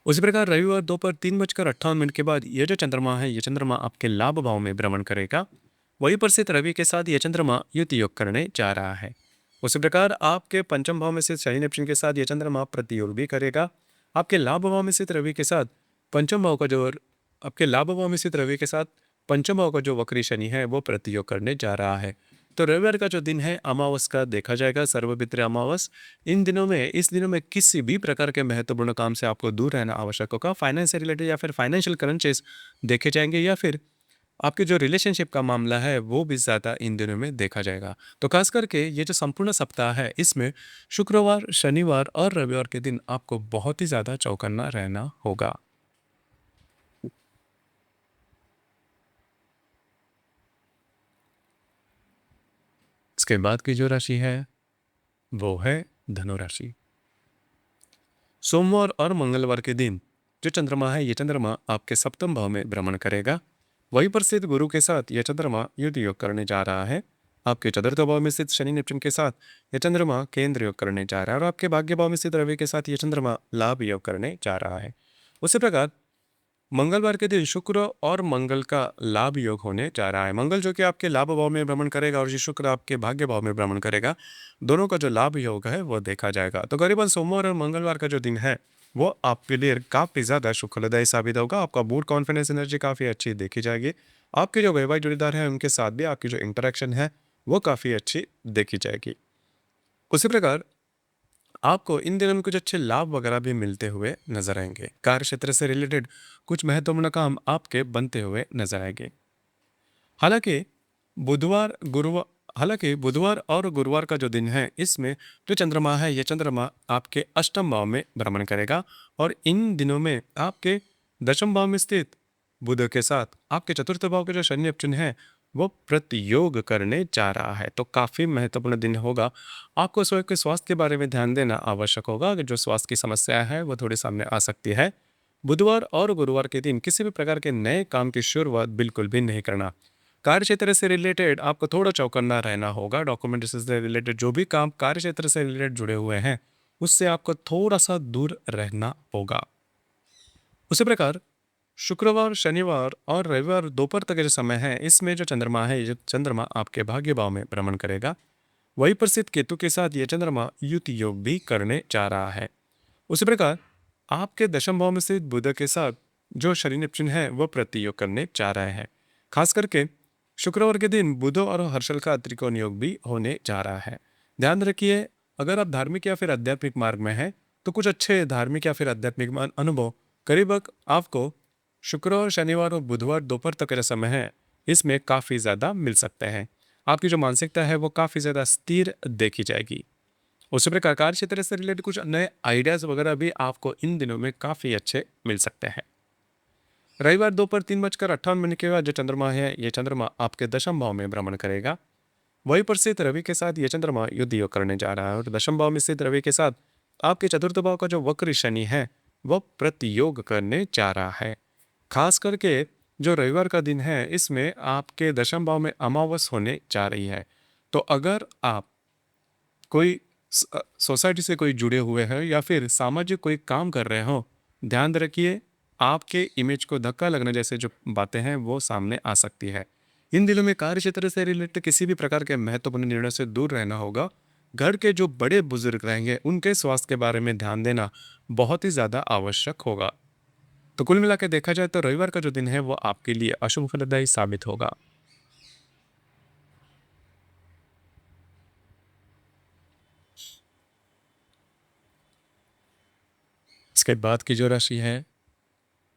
उसी प्रकार रविवार दोपहर 3:58 के बाद यह जो चंद्रमा है ये चंद्रमा आपके लाभ भाव में भ्रमण करेगा। वहीं पर स्थित रवि के साथ यह चंद्रमा युति योग करने जा रहा है। उसी प्रकार आपके पंचम भाव में स्थित शनि नेपच्यून के साथ यह चंद्रमा प्रतियोग भी करेगा। आपके लाभ भाव में स्थित रवि के साथ पंचम भाव का जो आपके लाभ भाव में स्थित रवि के साथ पंचम भाव का जो वक्री शनि है वो प्रतियोग करने जा रहा है। तो रविवार का जो दिन है अमावस का देखा जाएगा, सर्वपित्र अमावस। इस दिनों में किसी भी प्रकार के महत्वपूर्ण काम से आपको दूर रहना आवश्यक होगा। फाइनेंस से रिलेटेड या फिर फाइनेंशियल क्रंचेस देखे जाएंगे, या फिर आपके जो रिलेशनशिप का मामला है वो भी ज़्यादा इन दिनों में देखा जाएगा। तो खास करके ये जो संपूर्ण सप्ताह है इसमें शुक्रवार, शनिवार और रविवार के दिन आपको बहुत ही ज़्यादा चौकन्ना रहना होगा। इसके बाद की जो राशि है वो है धनु राशि। सोमवार और मंगलवार के दिन जो चंद्रमा है ये चंद्रमा आपके सप्तम भाव में भ्रमण करेगा। वहीं पर स्थित गुरु के साथ यह चंद्रमा युति योग करने जा रहा है। आपके चतुर्थ भाव में स्थित शनि नेपच्यून के साथ यह चंद्रमा केंद्र योग करने जा रहा है, और आपके भाग्य भाव में स्थित रवि के साथ यह चंद्रमा लाभ योग करने जा रहा है। उसी प्रकार मंगलवार के दिन शुक्र और मंगल का लाभ योग होने जा रहा है। मंगल जो कि आपके लाभ भाव में भ्रमण करेगा और ये शुक्र आपके भाग्य भाव में भ्रमण करेगा। दोनों का जो लाभ योग है वो देखा जाएगा। तो करीबन सोमवार और मंगलवार का जो दिन है वो आपके लिए काफ़ी ज़्यादा सुखदायी साबित होगा। आपका मूड, कॉन्फिडेंस, एनर्जी काफ़ी अच्छी देखी जाएगी। आपके जो वैवाहिक जोड़ीदार हैं उनके साथ भी आपकी जो इंटरेक्शन है वो काफ़ी अच्छी देखी जाएगी। उसी प्रकार आपको इन दिनों में कुछ अच्छे लाभ वगैरह भी मिलते हुए नजर आएंगे। कार्य क्षेत्र से रिलेटेड कुछ महत्वपूर्ण काम आपके बनते हुए नजर आएंगे। हालांकि बुधवार गुरुवार हालांकि बुधवार और गुरुवार का जो दिन है इसमें जो चंद्रमा है यह चंद्रमा आपके अष्टम भाव में भ्रमण करेगा, और इन दिनों में आपके दशम भाव में स्थित बुध के साथ आपके चतुर्थ भाव के जो शनि नेपच्यून है वो प्रतियोग करने जा रहा है। तो काफ़ी महत्वपूर्ण दिन होगा। आपको स्वयं के स्वास्थ्य के बारे में ध्यान देना आवश्यक होगा कि जो स्वास्थ्य की समस्या है वो थोड़ी सामने आ सकती है। बुधवार और गुरुवार के दिन किसी भी प्रकार के नए काम की शुरुआत बिल्कुल भी नहीं करना। कार्य क्षेत्र से रिलेटेड आपको थोड़ा चौकन्ना रहना होगा। डॉक्यूमेंटेशन से रिलेटेड जो भी काम कार्य क्षेत्र से रिलेटेड जुड़े हुए हैं उससे आपको थोड़ा सा दूर रहना होगा। उसी प्रकार शुक्रवार, शनिवार और रविवार दोपहर तक का जो समय है, इसमें जो चंद्रमा है, ये चंद्रमा आपके भाग्य भाव में भ्रमण करेगा। वहीं पर स्थित केतु के साथ ये चंद्रमा युति योग भी करने जा रहा है। उसी प्रकार आपके दशम भाव में स्थित बुध के साथ जो शनि नेपच्यून है वो प्रतियोग करने जा रहे हैं। खास करके शुक्रवार के दिन बुध और हर्षल का त्रिकोण योग भी होने जा रहा है। ध्यान रखिए, अगर आप धार्मिक या फिर आध्यात्मिक मार्ग में हैं तो कुछ अच्छे धार्मिक या फिर आध्यात्मिक अनुभव करीब आपको शुक्रवार, शनिवार और बुधवार दोपहर तक का जो समय है, इसमें काफ़ी ज़्यादा मिल सकते हैं। आपकी जो मानसिकता है वो काफ़ी ज़्यादा स्थिर देखी जाएगी। उसी प्रकार कार्य क्षेत्र से रिलेटेड कुछ नए आइडियाज़ वगैरह भी आपको इन दिनों में काफ़ी अच्छे मिल सकते हैं। रविवार दोपहर 3:58 के बाद जो चंद्रमा है, ये चंद्रमा आपके दशम भाव में भ्रमण करेगा। वहीं पर स्थित रवि के साथ ये चंद्रमा युद्ध योग करने जा रहा है और दशम भाव में स्थित रवि के साथ आपके चतुर्थ भाव का जो वक्र शनि है वह प्रतियोग करने जा रहा है। खास करके जो रविवार का दिन है, इसमें आपके दशम भाव में अमावस होने जा रही है। तो अगर आप कोई सोसाइटी से कोई जुड़े हुए हैं या फिर सामाजिक कोई काम कर रहे हो, ध्यान रखिए आपके इमेज को धक्का लगने जैसे जो बातें हैं वो सामने आ सकती है। इन दिनों में कार्य क्षेत्र से रिलेटेड किसी भी प्रकार के महत्वपूर्ण निर्णय से दूर रहना होगा। घर के जो बड़े बुजुर्ग रहेंगे उनके स्वास्थ्य के बारे में ध्यान देना बहुत ही ज़्यादा आवश्यक होगा। तो कुल मिला के देखा जाए तो रविवार का जो दिन है वो आपके लिए अशुभ फलदायी साबित होगा। इसके बाद की जो राशि है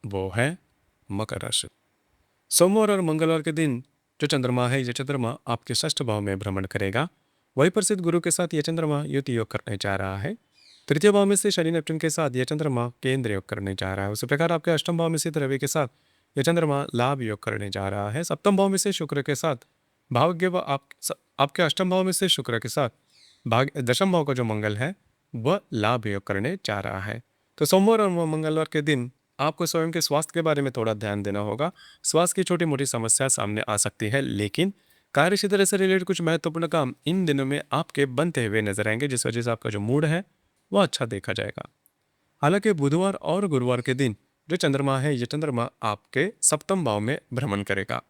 वो है मकर राशि। सोमवार और मंगलवार के दिन जो चंद्रमा है, ये चंद्रमा आपके षष्ठ भाव में भ्रमण करेगा। वहीं पर स्थित गुरु के साथ ये चंद्रमा युति योग करने जा रहा है। तृतीय भाव में से शनि नेपच्यून के साथ ये चंद्रमा केंद्र योग करने जा रहा है। उसी प्रकार आपके अष्टम भाव में स्थित रवि के साथ ये चंद्रमा लाभ योग करने जा रहा है। सप्तम भाव में से शुक्र के साथ भाग्य व आपके अष्टम भाव में से शुक्र के साथ भाग दशम भाव का जो मंगल है वह लाभ योग करने जा रहा है। तो सोमवार और मंगलवार के दिन आपको स्वयं के स्वास्थ्य के बारे में थोड़ा ध्यान देना होगा। स्वास्थ्य की छोटी मोटी समस्या सामने आ सकती है, लेकिन कार्य क्षेत्र से रिलेटेड कुछ महत्वपूर्ण काम इन दिनों में आपके बनते हुए नजर आएंगे, जिस वजह से आपका जो मूड है वह अच्छा देखा जाएगा। हालांकि बुधवार और गुरुवार के दिन जो चंद्रमा है, ये चंद्रमा आपके सप्तम भाव में भ्रमण करेगा।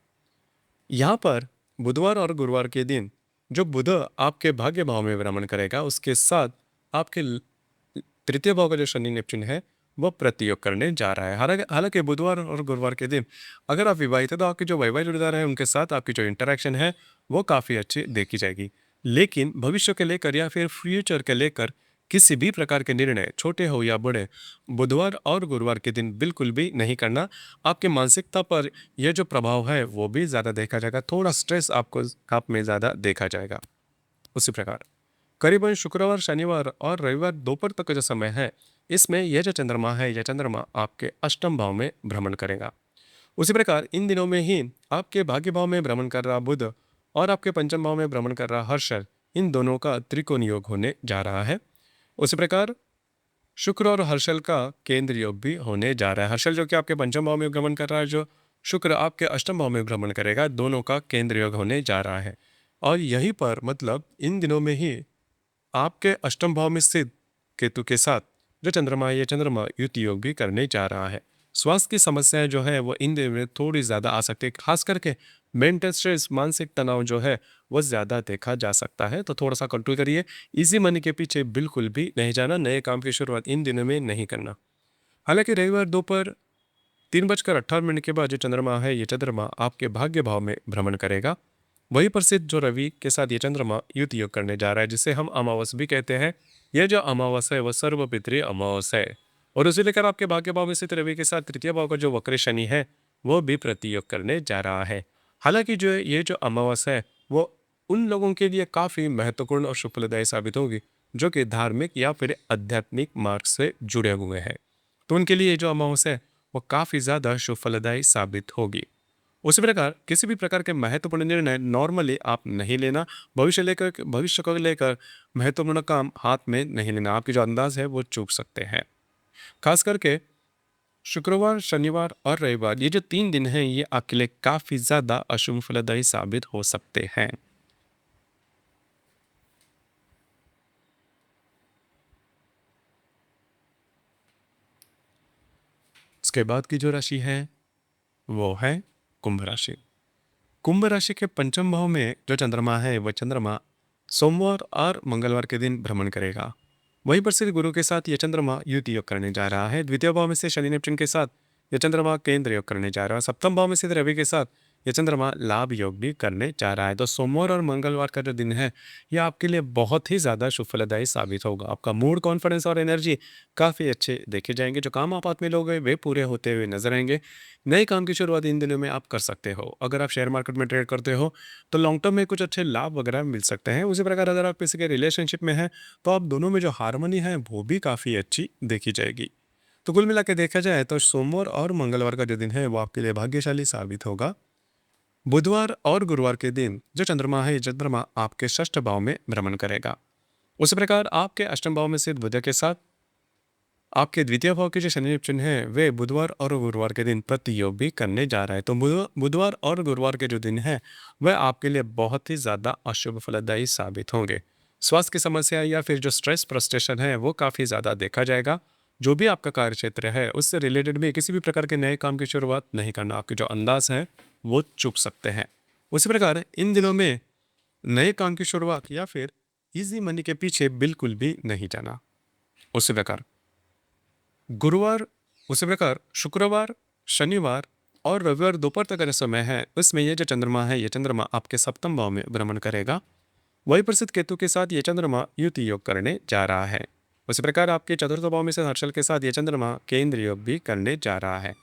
यहाँ पर बुधवार और गुरुवार के दिन जो बुध आपके भाग्य भाव में भ्रमण करेगा, उसके साथ आपके तृतीय भाव का जो शनि नेपच्यून है वह प्रतियोग करने जा रहा है। हालांकि हालांकि बुधवार और गुरुवार के दिन अगर आप विवाहित हैं तो आपके जो वैवाहिक जोड़ीदार हैं उनके साथ आपकी जो इंटरेक्शन है वो काफ़ी अच्छी देखी जाएगी। लेकिन भविष्य के लेकर या फिर फ्यूचर के लेकर किसी भी प्रकार के निर्णय, छोटे हो या बड़े, बुधवार और गुरुवार के दिन बिल्कुल भी नहीं करना। आपके मानसिकता पर यह जो प्रभाव है वो भी ज़्यादा देखा जाएगा। थोड़ा स्ट्रेस आपको आप में ज़्यादा देखा जाएगा। उसी प्रकार करीबन शुक्रवार, शनिवार और रविवार दोपहर तक का जो समय है, इसमें यह जो चंद्रमा है, यह चंद्रमा आपके अष्टम भाव में भ्रमण करेगा। उसी प्रकार इन दिनों में ही आपके भाग्य भाव में भ्रमण कर रहा बुध और आपके पंचम भाव में भ्रमण कर रहा हर्षल, इन दोनों का त्रिकोण योग होने जा रहा है। उसी प्रकार शुक्र और हर्षल का केंद्र योग भी होने जा रहा है। हर्षल जो कि आपके पंचम भाव में भ्रमण कर रहा है, जो शुक्र आपके अष्टम भाव में भ्रमण करेगा, दोनों का केंद्र योग होने जा रहा है। और यहीं पर मतलब इन दिनों में ही आपके अष्टम भाव में स्थित केतु के साथ जो चंद्रमा है, ये चंद्रमा युति योग भी करने जा रहा है। स्वास्थ्य की समस्याएं जो है वो इन दिनों में थोड़ी ज़्यादा आ सकती है। खास करके मेंटल स्ट्रेस, मानसिक तनाव जो है वो ज़्यादा देखा जा सकता है, तो थोड़ा सा कंट्रोल करिए। इजी मनी के पीछे बिल्कुल भी नहीं जाना, नए काम की शुरुआत इन दिनों में नहीं करना। हालांकि रविवार दोपहर 3:58 के बाद जो चंद्रमा है, ये चंद्रमा आपके भाग्य भाव में भ्रमण करेगा। वही प्रसिद्ध जो रवि के साथ ये चंद्रमा युति योग करने जा रहा है, जिसे हम अमावस भी कहते हैं। यह जो अमावस है वह सर्वपितृ अमावस है और उसे लेकर आपके भाग्य भाव में स्थित रवि के साथ तृतीय भाव का जो वक्र शनि है वो भी प्रतियोग करने जा रहा है। हालांकि जो ये जो अमावस है वो उन लोगों के लिए काफ़ी महत्वपूर्ण और शुभदायी साबित होगी जो कि धार्मिक या फिर आध्यात्मिक मार्ग से जुड़े हुए हैं। तो उनके लिए ये जो अमावस है वो काफ़ी ज़्यादा शुभ फलदायी साबित होगी। उसी प्रकार किसी भी प्रकार के महत्वपूर्ण निर्णय नॉर्मली आप नहीं लेना। भविष्य को लेकर महत्वपूर्ण काम हाथ में नहीं लेना। आपकी जो अंदाज है वो चूक सकते हैं। खास करके शुक्रवार, शनिवार और रविवार, ये जो 3 दिन हैं, ये आपके लिए काफ़ी ज़्यादा अशुभ फलदायी साबित हो सकते हैं। इसके बाद की जो राशि है वो है कुंभ राशि। कुंभ राशि के पंचम भाव में जो चंद्रमा है वह चंद्रमा सोमवार और मंगलवार के दिन भ्रमण करेगा। वहीं पर सिर्फ गुरु के साथ यह चंद्रमा युति योग करने जा रहा है। द्वितीय भाव में से शनि नेपच्यून के साथ यह चंद्रमा केंद्र योग करने जा रहा है। सप्तम भाव में से रवि के साथ यह चंद्रमा लाभ योग भी करने जा रहा है। तो सोमवार और मंगलवार का जो दिन है यह आपके लिए बहुत ही ज़्यादा शुभ फलदायी साबित होगा। आपका मूड, कॉन्फिडेंस और एनर्जी काफ़ी अच्छे देखे जाएंगे। जो काम आप हाथ में लोगे वे पूरे होते हुए नजर आएंगे। नए काम की शुरुआत इन दिनों में आप कर सकते हो। अगर आप शेयर मार्केट में ट्रेड करते हो तो लॉन्ग टर्म में कुछ अच्छे लाभ वगैरह मिल सकते हैं। उसी प्रकार अगर आप किसी के रिलेशनशिप में हैं तो आप दोनों में जो हार्मनी है वो भी काफ़ी अच्छी देखी जाएगी। तो कुल मिला के देखा जाए तो सोमवार और मंगलवार का जो दिन है वो आपके लिए भाग्यशाली साबित होगा। बुधवार और गुरुवार के दिन जो चंद्रमा है ये चंद्रमा आपके षष्ठ भाव में भ्रमण करेगा। उसी प्रकार आपके अष्टम भाव में स्थित बुध के साथ आपके द्वितीय भाव के जो शनि नेपच्यून है वे बुधवार और गुरुवार के दिन प्रतियोग भी करने जा रहा है। तो बुधवार और गुरुवार के जो दिन है वह आपके लिए बहुत ही ज़्यादा अशुभ फलदायी साबित होंगे। स्वास्थ्य की समस्या या फिर जो स्ट्रेस फ्रस्ट्रेशन है वो काफ़ी ज़्यादा देखा जाएगा। जो भी आपका कार्य क्षेत्र है उससे रिलेटेड भी किसी भी प्रकार के नए काम की शुरुआत नहीं करना। आपके जो अंदाज है वो चूक सकते हैं। उसी प्रकार इन दिनों में नए काम की शुरुआत या फिर इजी मनी के पीछे बिल्कुल भी नहीं जाना। उसी प्रकार गुरुवार, उसी प्रकार शुक्रवार, शनिवार और रविवार दोपहर तक का जो समय है उसमें ये जो चंद्रमा है ये चंद्रमा आपके सप्तम भाव में भ्रमण करेगा। वही प्रसिद्ध केतु के साथ ये चंद्रमा युति योग करने जा रहा है। उसी प्रकार आपके चतुर्थ भाव में से हर्षल के साथ ये चंद्रमा केंद्र योग भी करने जा रहा है।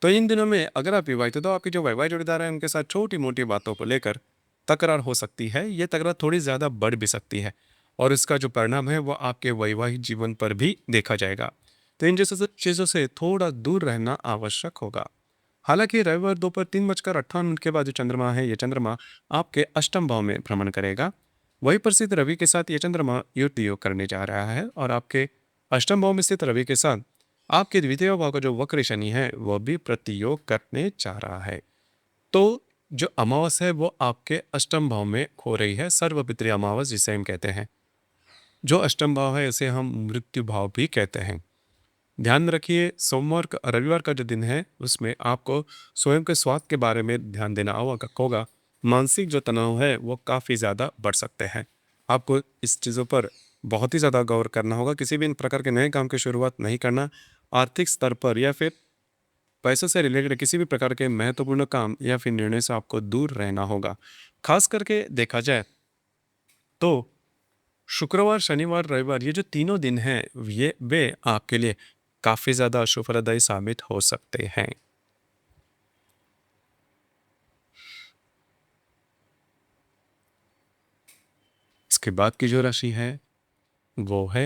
तो इन दिनों में अगर आप विवाहित हो तो आपके जो वैवाहिक जोड़ीदार हैं उनके साथ छोटी मोटी बातों को लेकर तकरार हो सकती है। ये तकरार थोड़ी ज़्यादा बढ़ भी सकती है और इसका जो परिणाम है वो आपके वैवाहिक जीवन पर भी देखा जाएगा। तो इन जैसे चीज़ों से थोड़ा दूर रहना आवश्यक होगा। हालांकि रविवार दोपहर 3:58 के बाद जो चंद्रमा है ये चंद्रमा आपके अष्टम भाव में भ्रमण करेगा। वही प्रसिद्ध रवि के साथ ये चंद्रमा युति योग करने जा रहा है और आपके अष्टम भाव में स्थित रवि के साथ आपके द्वितीय भाव का जो वक्र शनि है वह भी प्रतियोग करने जा रहा है। तो जो अमावस है वो आपके अष्टम भाव में हो रही है, सर्वपित्री अमावस जिसे हम कहते हैं। जो अष्टम भाव है उसे हम मृत्यु भाव भी कहते हैं। ध्यान रखिए सोमवार का रविवार का जो दिन है उसमें आपको स्वयं के स्वास्थ्य के बारे में ध्यान देना होगा। मानसिक जो तनाव है वो काफ़ी ज़्यादा बढ़ सकते हैं। आपको इस चीज़ों पर बहुत ही ज़्यादा गौर करना होगा। किसी भी इन प्रकार के नए काम की शुरुआत नहीं करना। आर्थिक स्तर पर या फिर पैसों से रिलेटेड किसी भी प्रकार के महत्वपूर्ण काम या फिर निर्णय से आपको दूर रहना होगा। खास करके देखा जाए तो शुक्रवार, शनिवार, रविवार ये जो तीनों दिन हैं ये वे आपके लिए काफ़ी ज़्यादा अशुभ फलदायी साबित हो सकते हैं। इसके बाद की जो राशि है वो है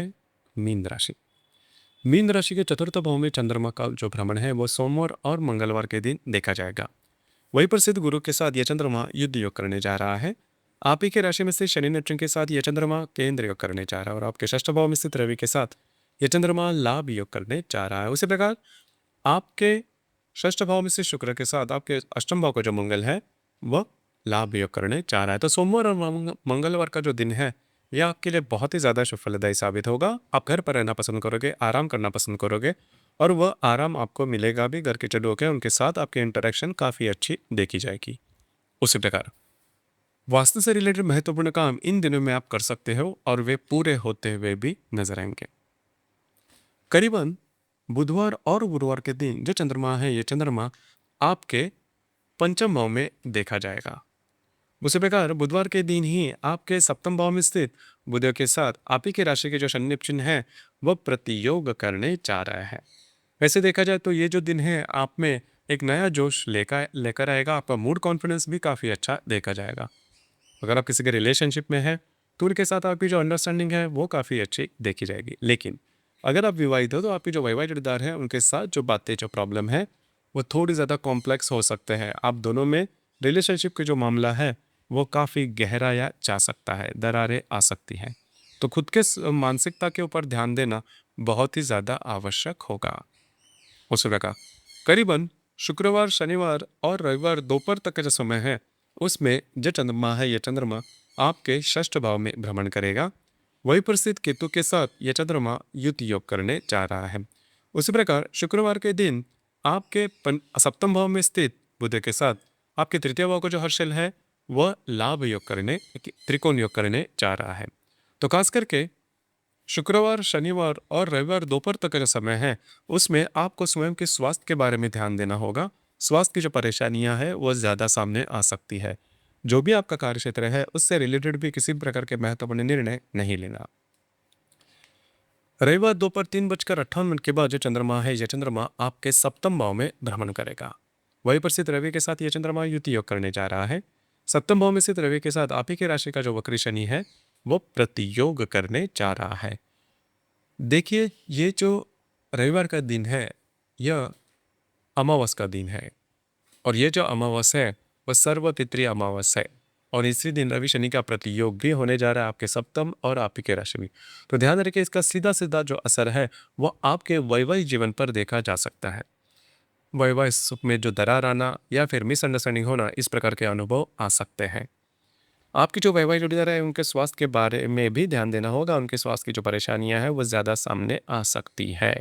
मीन राशि। मीन राशि के चतुर्थ भाव में चंद्रमा का जो भ्रमण है वो सोमवार और मंगलवार के दिन देखा जाएगा। वही प्रसिद्ध गुरु के साथ यह चंद्रमा युद्ध योग करने जा रहा है। आप ही के राशि में से शनि नेपच्यून के साथ यह चंद्रमा केंद्र योग करने जा रहा है और आपके षष्ठ भाव में स्थित रवि के साथ यह चंद्रमा लाभ योग करने जा रहा है। उसी प्रकार आपके षष्ठ भाव में से शुक्र के साथ आपके अष्टम भाव का जो मंगल है वह लाभ योग करने जा रहा है। तो सोमवार और मंगलवार का जो दिन है यह आपके लिए बहुत ही ज़्यादा शुभ फलदायी साबित होगा। आप घर पर रहना पसंद करोगे, आराम करना पसंद करोगे और वह आराम आपको मिलेगा भी। घर के जो लोग हैं उनके साथ आपकी इंटरेक्शन काफ़ी अच्छी देखी जाएगी। उसी प्रकार वास्तु से रिलेटेड महत्वपूर्ण काम इन दिनों में आप कर सकते हो और वे पूरे होते हुए भी नजर आएंगे। करीबन बुधवार और गुरुवार के दिन जो चंद्रमा है ये चंद्रमा आपके पंचम भाव में देखा जाएगा। उसी प्रकार बुधवार के दिन ही आपके सप्तम भाव में स्थित बुध के साथ आप ही के राशि के जो शनि नेपच्यून है वह प्रतियोग करने जा रहा है। वैसे देखा जाए तो ये जो दिन है आप में एक नया जोश लेकर आएगा। आपका मूड कॉन्फिडेंस भी काफ़ी अच्छा देखा जाएगा। अगर आप किसी के रिलेशनशिप में हैं तो उनके साथ आपकी जो अंडरस्टैंडिंग है वो काफ़ी अच्छी देखी जाएगी। लेकिन अगर आप विवाहित हो तो आपके जो वैवाहिक जोड़ीदार हैं उनके साथ जो बातें जो प्रॉब्लम है वो थोड़ी ज़्यादा कॉम्प्लेक्स हो सकते हैं। आप दोनों में रिलेशनशिप के जो मामला है वो काफ़ी गहराया जा सकता है, दरारें आ सकती हैं। तो खुद के मानसिकता के ऊपर ध्यान देना बहुत ही ज़्यादा आवश्यक होगा। उसी प्रकार करीबन शुक्रवार, शनिवार और रविवार दोपहर तक का जो समय है उसमें जो चंद्रमा है यह चंद्रमा आपके षष्ठ भाव में भ्रमण करेगा। वही प्रसिद्ध केतु के साथ यह चंद्रमा युति योग करने जा रहा है। उसी प्रकार शुक्रवार के दिन आपके सप्तम भाव में स्थित बुध के साथ आपके तृतीय भाव को जो हर्षल है वह लाभ योग करने, त्रिकोण योग करने जा रहा है। तो खास करके शुक्रवार, शनिवार और रविवार दोपहर तक का जो समय है उसमें आपको स्वयं के स्वास्थ्य के बारे में ध्यान देना होगा। स्वास्थ्य की जो परेशानियां हैं वो ज़्यादा सामने आ सकती है। जो भी आपका कार्य क्षेत्र है उससे रिलेटेड भी किसी प्रकार के महत्वपूर्ण निर्णय नहीं लेना। रविवार दोपहर 3:58 के बाद जो चंद्रमा है, यह चंद्रमा आपके सप्तम भाव में भ्रमण करेगा। वहीं पर स्थित रवि के साथ यह चंद्रमा युति योग करने जा रहा है। सप्तम भाव में स्थित रवि के साथ आप ही की राशि का जो वक्री शनि है वो प्रतियोग करने जा रहा है। देखिए, ये जो रविवार का दिन है यह अमावस का दिन है और ये जो अमावस है वह सर्वपितृ अमावस है और इसी दिन रवि शनि का प्रतियोग भी होने जा रहा है आपके सप्तम और आप ही के राशि में। तो ध्यान रखिए, इसका सीधा सीधा जो असर है वह आपके वैवाहिक जीवन पर देखा जा सकता है। वैवाहिक सुख में जो दरार आना या फिर मिसअंडरस्टैंडिंग होना, इस प्रकार के अनुभव आ सकते हैं। आपकी जो वैवाहिक जोड़ीदार है उनके स्वास्थ्य के बारे में भी ध्यान देना होगा। उनके स्वास्थ्य की जो परेशानियां हैं वो ज़्यादा सामने आ सकती है।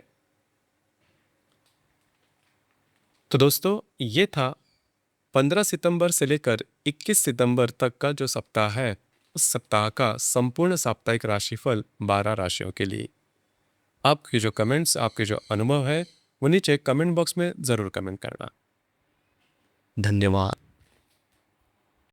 तो दोस्तों, ये था 15 सितंबर से लेकर 21 सितंबर तक का जो सप्ताह है उस सप्ताह का संपूर्ण साप्ताहिक राशिफल 12 राशियों के लिए। आपके जो कमेंट्स, आपके जो अनुभव है वो नीचे कमेंट बॉक्स में ज़रूर कमेंट करना। धन्यवाद।